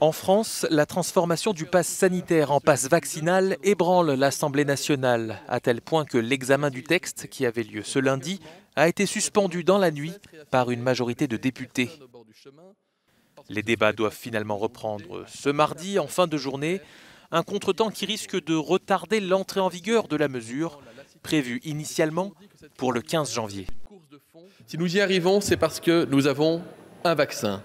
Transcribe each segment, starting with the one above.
En France, la transformation du pass sanitaire en pass vaccinal ébranle l'Assemblée nationale, à tel point que l'examen du texte, qui avait lieu ce lundi, a été suspendu dans la nuit par une majorité de députés. Les débats doivent finalement reprendre ce mardi en fin de journée, un contretemps qui risque de retarder l'entrée en vigueur de la mesure, prévue initialement pour le 15 janvier. Si nous y arrivons, c'est parce que nous avons un vaccin.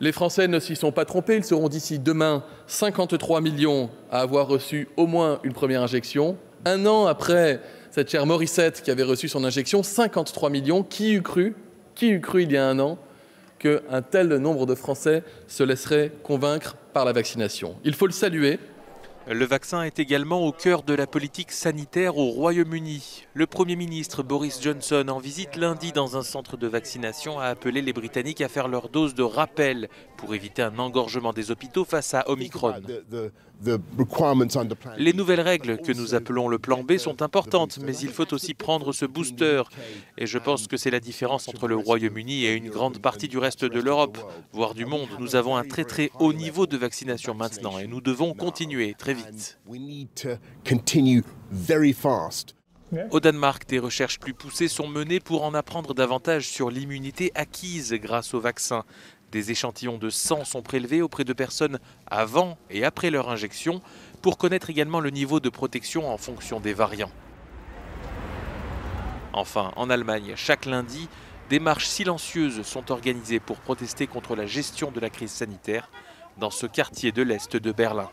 Les Français ne s'y sont pas trompés, ils seront d'ici demain 53 millions à avoir reçu au moins une première injection. Un an après cette chère Morissette qui avait reçu son injection, 53 millions, qui eût cru il y a un an qu'un tel nombre de Français se laisseraient convaincre par la vaccination. Il faut le saluer. Le vaccin est également au cœur de la politique sanitaire au Royaume-Uni. Le Premier ministre Boris Johnson, en visite lundi dans un centre de vaccination, a appelé les Britanniques à faire leur dose de rappel pour éviter un engorgement des hôpitaux face à Omicron. Les nouvelles règles que nous appelons le plan B sont importantes, mais il faut aussi prendre ce booster. Et je pense que c'est la différence entre le Royaume-Uni et une grande partie du reste de l'Europe, voire du monde. Nous avons un très très haut niveau de vaccination maintenant et nous devons continuer très vite. Au Danemark, des recherches plus poussées sont menées pour en apprendre davantage sur l'immunité acquise grâce au vaccin. Des échantillons de sang sont prélevés auprès de personnes avant et après leur injection pour connaître également le niveau de protection en fonction des variants. Enfin, en Allemagne, chaque lundi, des marches silencieuses sont organisées pour protester contre la gestion de la crise sanitaire dans ce quartier de l'Est de Berlin.